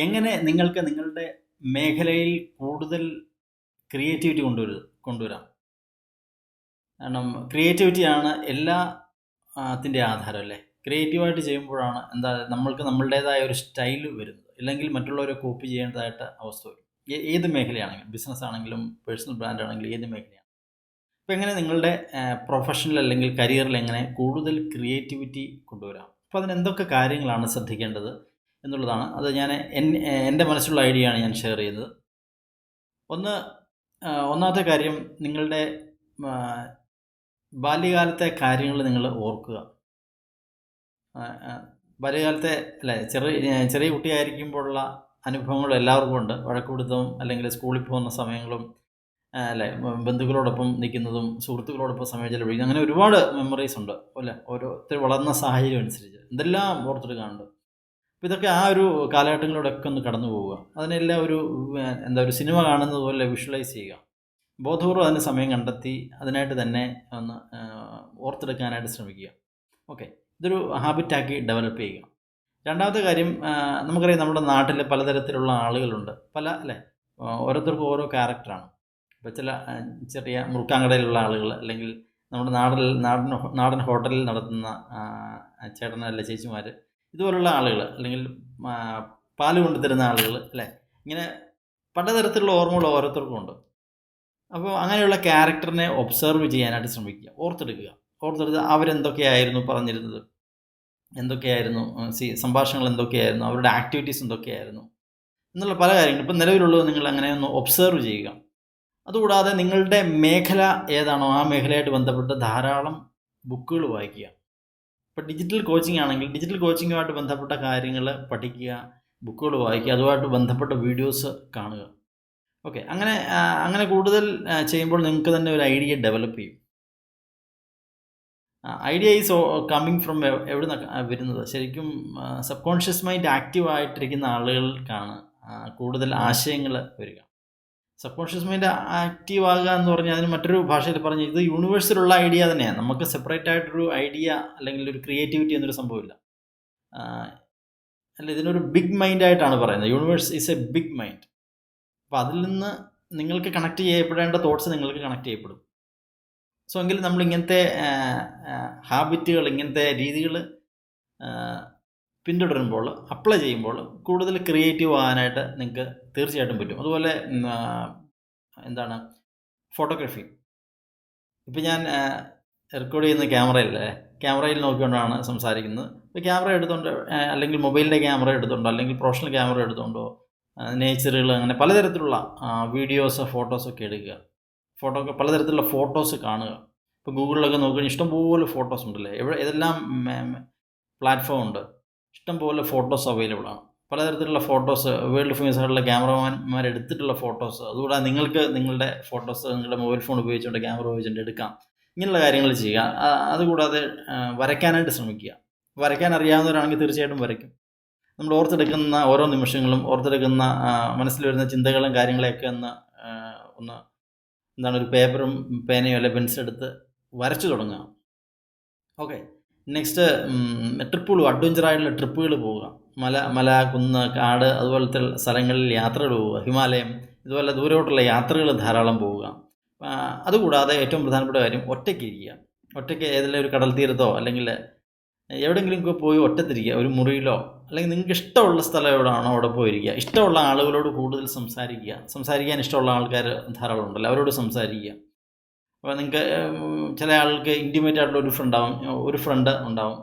എങ്ങനെ നിങ്ങൾക്ക് നിങ്ങളുടെ മേഖലയിൽ കൂടുതൽ ക്രിയേറ്റിവിറ്റി കൊണ്ടുവരാം? കാരണം ക്രിയേറ്റിവിറ്റിയാണ് എല്ലാ ത്തിൻ്റെ ആധാരം അല്ലേ? ക്രിയേറ്റീവായിട്ട് ചെയ്യുമ്പോഴാണ് നമ്മൾക്ക് നമ്മളുടേതായ ഒരു സ്റ്റൈൽ വരുന്നത്. ഇല്ലെങ്കിൽ മറ്റുള്ളവരെ കോപ്പി ചെയ്യേണ്ടതായിട്ട് അവസ്ഥ വരും. ഏത് മേഖലയാണെങ്കിലും, ബിസിനസ് ആണെങ്കിലും പേഴ്സണൽ ബ്രാൻഡ് ആണെങ്കിലും ഏത് മേഖലയാണ്. അപ്പോൾ എങ്ങനെ നിങ്ങളുടെ പ്രൊഫഷണൽ അല്ലെങ്കിൽ കരിയറിൽ എങ്ങനെ കൂടുതൽ ക്രിയേറ്റിവിറ്റി കൊണ്ടുവരാം? അപ്പോൾ അതിന് എന്തൊക്കെ കാര്യങ്ങളാണ് ശ്രദ്ധിക്കേണ്ടത് എന്നുള്ളതാണ്. അത് ഞാൻ എൻ്റെ മനസ്സിലുള്ള ഐഡിയ ആണ് ഞാൻ ഷെയർ ചെയ്യുന്നത്. ഒന്നാമത്തെ കാര്യം, നിങ്ങളുടെ ബാല്യകാലത്തെ കാര്യങ്ങൾ നിങ്ങൾ ഓർക്കുക. ബാല്യകാലത്തെ അല്ലേ, ചെറിയ കുട്ടിയായിരിക്കുമ്പോഴുള്ള അനുഭവങ്ങൾ എല്ലാവർക്കും ഉണ്ട്. വഴക്കുപിടുത്തവും അല്ലെങ്കിൽ സ്കൂളിൽ പോകുന്ന സമയങ്ങളും അല്ലേ, ബന്ധുക്കളോടൊപ്പം നിൽക്കുന്നതും സുഹൃത്തുക്കളോടൊപ്പം സമയം ചെലവഴിക്കുന്നത്, അങ്ങനെ ഒരുപാട് മെമ്മറീസ് ഉണ്ട് അല്ലേ. ഓരോരുത്തർ വളർന്ന സാഹചര്യം അനുസരിച്ച് എന്തെല്ലാം ഓർത്തെടുക്കാനുണ്ട്. അപ്പോൾ ഇതൊക്കെ ആ ഒരു കാലഘട്ടങ്ങളിലൂടെയൊക്കെ ഒന്ന് കടന്നു പോവുക. അതിനെല്ലാം ഒരു സിനിമ കാണുന്നത് പോലെ വിഷ്വലൈസ് ചെയ്യുക. ബോധപൂർവ്വം അതിന് സമയം കണ്ടെത്തി അതിനായിട്ട് തന്നെ ഒന്ന് ഓർത്തെടുക്കാനായിട്ട് ശ്രമിക്കുക. ഓക്കെ, ഇതൊരു ഹാബിറ്റാക്കി ഡെവലപ്പ് ചെയ്യുക. രണ്ടാമത്തെ കാര്യം, നമുക്കറിയാം നമ്മുടെ നാട്ടിൽ പലതരത്തിലുള്ള ആളുകളുണ്ട്. ഓരോരുത്തർക്കും ഓരോ ക്യാരക്ടറാണ്. ഇപ്പോൾ ചെറിയ മുറുക്കാങ്കടയിലുള്ള ആളുകൾ, അല്ലെങ്കിൽ നമ്മുടെ നാടൻ ഹോട്ടലിൽ നടത്തുന്ന ചേട്ടനല്ല ചേച്ചിമാർ, ഇതുപോലുള്ള ആളുകൾ, അല്ലെങ്കിൽ പാല് കൊണ്ടുതരുന്ന ആളുകൾ അല്ലേ, ഇങ്ങനെ പലതരത്തിലുള്ള ഓർമ്മകൾ ഓരോരുത്തർക്കും ഉണ്ട്. അപ്പോൾ അങ്ങനെയുള്ള ക്യാരക്ടറിനെ ഒബ്സർവ് ചെയ്യാനായിട്ട് ശ്രമിക്കുക. ഓർത്തെടുത്ത് അവരെന്തൊക്കെയായിരുന്നു പറഞ്ഞിരുന്നത്, എന്തൊക്കെയായിരുന്നു സംഭാഷണങ്ങൾ, എന്തൊക്കെയായിരുന്നു അവരുടെ ആക്ടിവിറ്റീസ്, എന്തൊക്കെയായിരുന്നു എന്നുള്ള പല കാര്യങ്ങളും. ഇപ്പം നിലവിലുള്ളത് നിങ്ങൾ അങ്ങനെ ഒന്ന് ഒബ്സർവ് ചെയ്യുക. അതുകൂടാതെ നിങ്ങളുടെ മേഖല ഏതാണോ ആ മേഖലയായിട്ട് ബന്ധപ്പെട്ട് ധാരാളം ബുക്കുകൾ വായിക്കുക. ഇപ്പോൾ ഡിജിറ്റൽ കോച്ചിങ് ആണെങ്കിൽ ഡിജിറ്റൽ കോച്ചിങ്ങുമായിട്ട് ബന്ധപ്പെട്ട കാര്യങ്ങൾ പഠിക്കുക, ബുക്കുകൾ വായിക്കുക, അതുമായിട്ട് ബന്ധപ്പെട്ട വീഡിയോസ് കാണുക. ഓക്കെ, അങ്ങനെ കൂടുതൽ ചെയ്യുമ്പോൾ നിങ്ങൾക്ക് തന്നെ ഒരു ഐഡിയ ഡെവലപ്പ് ചെയ്യും. ഐഡിയ ഈസ് കമ്മിങ് ഫ്രം എവിടെ നിന്നാണ് വരുന്നത്? ശരിക്കും സബ് കോൺഷ്യസ് മൈൻഡ് ആക്റ്റീവ് ആയിട്ടിരിക്കുന്ന ആളുകൾക്കാണ് കൂടുതൽ ആശയങ്ങൾ വരിക. സബ് കോൺഷ്യസ് മൈൻഡ് ആക്റ്റീവ് ആകുക എന്ന് പറഞ്ഞാൽ, അതിന് മറ്റൊരു ഭാഷയിൽ പറഞ്ഞ്, ഇത് യൂണിവേഴ്സിലുള്ള ഐഡിയ തന്നെയാണ്. നമുക്ക് സെപ്പറേറ്റ് ആയിട്ടൊരു ഐഡിയ അല്ലെങ്കിൽ ഒരു ക്രിയേറ്റിവിറ്റി എന്നൊരു സംഭവമില്ല. ഇതിനൊരു ബിഗ് മൈൻഡായിട്ടാണ് പറയുന്നത്. Universe is a big mind. അപ്പോൾ അതിൽ നിന്ന് നിങ്ങൾക്ക് കണക്ട് ചെയ്യപ്പെടേണ്ട തോട്ട്സ് നിങ്ങൾക്ക് കണക്ട് ചെയ്യപ്പെടും. സോ എങ്കിൽ നമ്മൾ ഇങ്ങനത്തെ ഹാബിറ്റുകൾ, ഇങ്ങനത്തെ രീതികൾ പിന്തുടരുമ്പോൾ, അപ്ലൈ ചെയ്യുമ്പോൾ കൂടുതൽ ക്രിയേറ്റീവ് ആകാനായിട്ട് നിങ്ങൾക്ക് തീർച്ചയായിട്ടും പറ്റും. അതുപോലെ ഫോട്ടോഗ്രാഫി. ഇപ്പം ഞാൻ റെക്കോർഡ് ചെയ്യുന്ന ക്യാമറയിൽ നോക്കിക്കൊണ്ടാണ് സംസാരിക്കുന്നത്. ഇപ്പോൾ ക്യാമറ എടുത്തുകൊണ്ട്, അല്ലെങ്കിൽ മൊബൈലിൻ്റെ ക്യാമറ എടുത്തുകൊണ്ടോ, അല്ലെങ്കിൽ പ്രൊഫഷണൽ ക്യാമറ എടുത്തുകൊണ്ടോ നേച്ചറുകൾ, അങ്ങനെ പലതരത്തിലുള്ള വീഡിയോസ്, ഫോട്ടോസൊക്കെ എടുക്കുക. പലതരത്തിലുള്ള ഫോട്ടോസ് കാണുക. ഇപ്പോൾ ഗൂഗിളിലൊക്കെ നോക്കുകയാണെങ്കിൽ ഇഷ്ടംപോലെ ഫോട്ടോസ് ഉണ്ടല്ലേ, ഏതെല്ലാം പ്ലാറ്റ്ഫോം ഉണ്ട്, ഇഷ്ടംപോലെ ഫോട്ടോസ് അവൈലബിൾ ആണ്. പലതരത്തിലുള്ള ഫോട്ടോസ്, വേൾഡ് ഫേമസ് ആയിട്ടുള്ള ക്യാമറമാൻമാർ എടുത്തിട്ടുള്ള ഫോട്ടോസ്, അതുകൂടാതെ നിങ്ങൾക്ക് നിങ്ങളുടെ ഫോട്ടോസ് നിങ്ങളുടെ മൊബൈൽ ഫോൺ ഉപയോഗിച്ചുകൊണ്ട്, ക്യാമറ ഉപയോഗിച്ചുകൊണ്ട് എടുക്കാം. ഇങ്ങനെയുള്ള കാര്യങ്ങൾ ചെയ്യുക. അതുകൂടാതെ വരയ്ക്കാനായിട്ട് ശ്രമിക്കുക. വരയ്ക്കാൻ അറിയാവുന്നവരാണെങ്കിൽ തീർച്ചയായിട്ടും വരയ്ക്കും. നമ്മൾ ഓർത്തെടുക്കുന്ന ഓരോ നിമിഷങ്ങളും, ഓർത്തെടുക്കുന്ന മനസ്സിൽ വരുന്ന ചിന്തകളും കാര്യങ്ങളെയൊക്കെ ഒരു പേപ്പറും പേനയോ അല്ലെ പെൻസിലെടുത്ത് വരച്ചു തുടങ്ങുക. ഓക്കെ, നെക്സ്റ്റ് ട്രിപ്പുകൾ, അഡ്വഞ്ചറായിട്ടുള്ള ട്രിപ്പുകൾ പോവുക. മല, കുന്ന്, കാട്, അതുപോലത്തെ സ്ഥലങ്ങളിൽ യാത്രകൾ പോവുക. ഹിമാലയം, ഇതുപോലെ ദൂരോട്ടുള്ള യാത്രകൾ ധാരാളം പോവുക. അതുകൂടാതെ ഏറ്റവും പ്രധാനപ്പെട്ട കാര്യം, ഒറ്റയ്ക്ക് ഏതെങ്കിലും ഒരു കടൽ തീരത്തോ അല്ലെങ്കിൽ എവിടെയെങ്കിലും പോയി ഒറ്റത്തിരിക്കുക, ഒരു മുറിയിലോ, അല്ലെങ്കിൽ നിങ്ങൾക്ക് ഇഷ്ടമുള്ള സ്ഥലം എവിടെയാണോ അവിടെ പോയിരിക്കുക. ഇഷ്ടമുള്ള ആളുകളോട് കൂടുതൽ സംസാരിക്കാൻ ഇഷ്ടമുള്ള ആൾക്കാർ ധാരാളം ഉണ്ടല്ലോ, അവരോട് സംസാരിക്കുക. അപ്പോൾ നിങ്ങൾക്ക് ചില ആൾക്ക് ഇൻറ്റിമേറ്റ് ആയിട്ടുള്ള ഒരു ഫ്രണ്ട് ഉണ്ടാവും.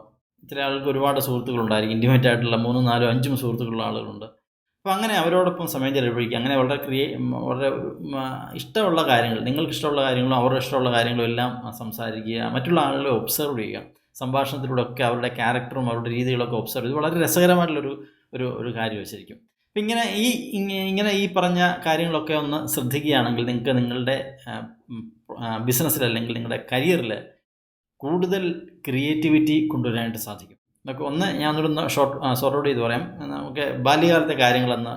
ചില ആൾക്ക് ഒരുപാട് സുഹൃത്തുക്കളുണ്ടായിരിക്കും. ഇൻറ്റിമേറ്റ് ആയിട്ടുള്ള 3, 4, 5 സുഹൃത്തുക്കളുള്ള ആളുകളുണ്ട്. അപ്പോൾ അങ്ങനെ അവരോടൊപ്പം സമയം ചെലവഴിക്കുക. അങ്ങനെ വളരെ ഇഷ്ടമുള്ള കാര്യങ്ങൾ, നിങ്ങൾക്ക് ഇഷ്ടമുള്ള കാര്യങ്ങളും അവരുടെ ഇഷ്ടമുള്ള കാര്യങ്ങളും എല്ലാം സംസാരിക്കുക. മറ്റുള്ള ആളുകളെ ഒബ്സർവ് ചെയ്യുക. സംഭാഷണത്തിലൂടെ ഒക്കെ അവരുടെ ക്യാരക്ടറും അവരുടെ രീതികളൊക്കെ ഒബ്സർവ് ചെയ്ത്, വളരെ രസകരമായിട്ടുള്ളൊരു കാര്യമാണ് ശരിക്കും. അപ്പം ഇങ്ങനെ ഈ പറഞ്ഞ കാര്യങ്ങളൊക്കെ ഒന്ന് ശ്രദ്ധിക്കുകയാണെങ്കിൽ നിങ്ങൾക്ക് നിങ്ങളുടെ ബിസിനസ്സിൽ അല്ലെങ്കിൽ നിങ്ങളുടെ കരിയറിൽ കൂടുതൽ ക്രിയേറ്റിവിറ്റി കൊണ്ടുവരാനായിട്ട് സാധിക്കും. നമുക്ക് ഞാനൊന്ന് ഷോർട്ട് ചെയ്ത് പറയാം. നമുക്ക് ബാല്യകാലത്തെ കാര്യങ്ങളെന്ന്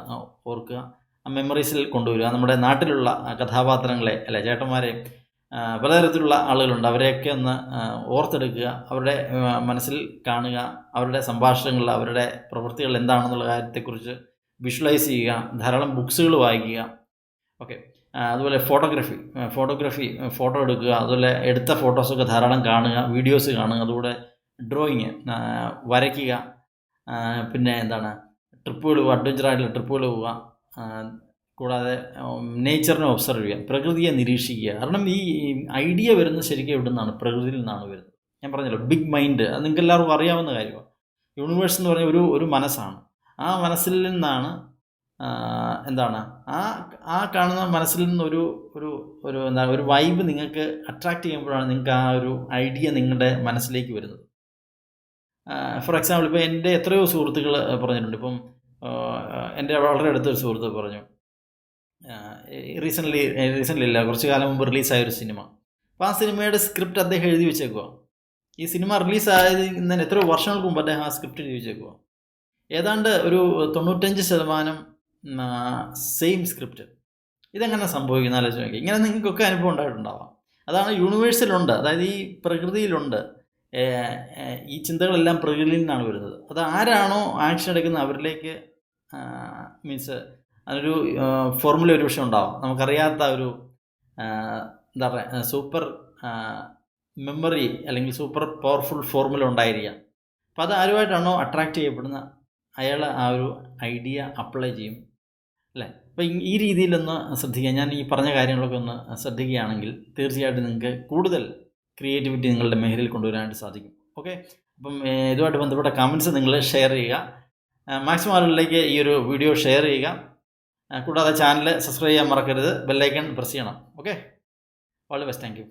ഓർക്കുക, മെമ്മറീസിൽ കൊണ്ടുവരിക. നമ്മുടെ നാട്ടിലുള്ള കഥാപാത്രങ്ങളെ, അല്ലെ ചേട്ടന്മാരെ, പലതരത്തിലുള്ള ആളുകളുണ്ട്, അവരെയൊക്കെ ഒന്ന് ഓർത്തെടുക്കുക. അവരുടെ മനസ്സിൽ കാണുക. അവരുടെ സംഭാഷണങ്ങൾ, അവരുടെ പ്രവൃത്തികൾ എന്താണെന്നുള്ള കാര്യത്തെക്കുറിച്ച് വിഷ്വലൈസ് ചെയ്യുക, ധാരാളം ബുക്സുകൾ വായിക്കുക. ഓക്കെ. അതുപോലെ ഫോട്ടോ എടുക്കുക, അതുപോലെ എടുത്ത ഫോട്ടോസൊക്കെ ധാരാളം കാണുക, വീഡിയോസ് കാണുക, അതുകൂടെ ഡ്രോയിങ് വരയ്ക്കുക, പിന്നെ എന്താണ് ട്രിപ്പുകൾ പോവുക, അഡ്വഞ്ചറായിട്ടുള്ള ട്രിപ്പുകൾ പോവുക, കൂടാതെ നേച്ചറിനെ ഒബ്സർവ് ചെയ്യുക, പ്രകൃതിയെ നിരീക്ഷിക്കുക. കാരണം ഈ ഐഡിയ വരുന്നത് ശരിക്കും എവിടെ നിന്നാണ്? പ്രകൃതിയിൽ നിന്നാണ് വരുന്നത്. ഞാൻ പറഞ്ഞല്ലോ, ബിഗ് മൈൻഡ്, അത് നിങ്ങൾക്ക് എല്ലാവർക്കും അറിയാവുന്ന കാര്യമാണ്. യൂണിവേഴ്സ് എന്ന് പറഞ്ഞ ഒരു മനസ്സാണ്. ആ മനസ്സിൽ നിന്നാണ് എന്താണ് ആ കാണുന്ന മനസ്സിൽ നിന്നൊരു ഒരു ഒരു എന്താ ഒരു വൈബ് നിങ്ങൾക്ക് അട്രാക്റ്റ് ചെയ്യുമ്പോഴാണ് നിങ്ങൾക്ക് ആ ഒരു ഐഡിയ നിങ്ങളുടെ മനസ്സിലേക്ക് വരുന്നത്. ഫോർ എക്സാമ്പിൾ, ഇപ്പോൾ എൻ്റെ എത്രയോ സുഹൃത്തുക്കൾ പറഞ്ഞിട്ടുണ്ട്. ഇപ്പം എൻ്റെ വളരെ അടുത്തൊരു സുഹൃത്ത് പറഞ്ഞു, റീസെൻ്റ്ലി ഇല്ല, കുറച്ച് കാലം മുമ്പ് റിലീസായൊരു സിനിമ. അപ്പോൾ ആ സിനിമയുടെ സ്ക്രിപ്റ്റ് അദ്ദേഹം എഴുതി വെച്ചേക്കുക. ഈ സിനിമ റിലീസായതിന് എത്രയോ വർഷങ്ങൾക്ക് മുമ്പ് അദ്ദേഹം ആ സ്ക്രിപ്റ്റ് എഴുതി വെച്ചേക്കുക. ഏതാണ്ട് ഒരു 95% സെയിം സ്ക്രിപ്റ്റ്. ഇതെങ്ങനെ സംഭവിക്കുന്ന ആലോചിച്ച് നോക്കി. ഇങ്ങനെ നിങ്ങൾക്കൊക്കെ അനുഭവം ഉണ്ടായിട്ടുണ്ടാവാം. അതാണ് യൂണിവേഴ്സിലുണ്ട്, അതായത് ഈ പ്രകൃതിയിലുണ്ട്. ഈ ചിന്തകളെല്ലാം പ്രകൃതിയിൽ നിന്നാണ് വരുന്നത്. അത് ആരാണോ ആക്ഷൻ എടുക്കുന്നത് അവരിലേക്ക് മീൻസ് അതിനൊരു ഫോർമുല ഒരു വിഷയം ഉണ്ടാവാം. നമുക്കറിയാത്ത ഒരു എന്താ പറയുക സൂപ്പർ മെമ്മറി അല്ലെങ്കിൽ സൂപ്പർ പവർഫുൾ ഫോർമുല ഉണ്ടായിരിക്കാം. അപ്പോൾ അത് ആരുമായിട്ടാണോ അട്രാക്റ്റ് ചെയ്യപ്പെടുന്ന അയാൾ ആ ഒരു ഐഡിയ അപ്ലൈ ചെയ്യും, അല്ലേ? അപ്പോൾ ഈ രീതിയിലൊന്ന് ശ്രദ്ധിക്കുക. ഞാൻ ഈ പറഞ്ഞ കാര്യങ്ങളൊക്കെ ഒന്ന് ശ്രദ്ധിക്കുകയാണെങ്കിൽ തീർച്ചയായിട്ടും നിങ്ങൾക്ക് കൂടുതൽ ക്രിയേറ്റിവിറ്റി നിങ്ങളുടെ മേഖലയിൽ കൊണ്ടുവരാനായിട്ട് സാധിക്കും. ഓക്കെ. അപ്പം ഇതുമായിട്ട് ബന്ധപ്പെട്ട കമൻറ്റ്സ് നിങ്ങൾ ഷെയർ ചെയ്യുക. മാക്സിമം ആളുകളിലേക്ക് ഈ ഒരു വീഡിയോ ഷെയർ ചെയ്യുക. കൂടാതെ ചാനൽ സബ്സ്ക്രൈബ് ചെയ്യാൻ മറക്കരുത്, ബെല്ലൈക്കൺ പ്രസ് ചെയ്യണം. Okay. All the best. Thank you.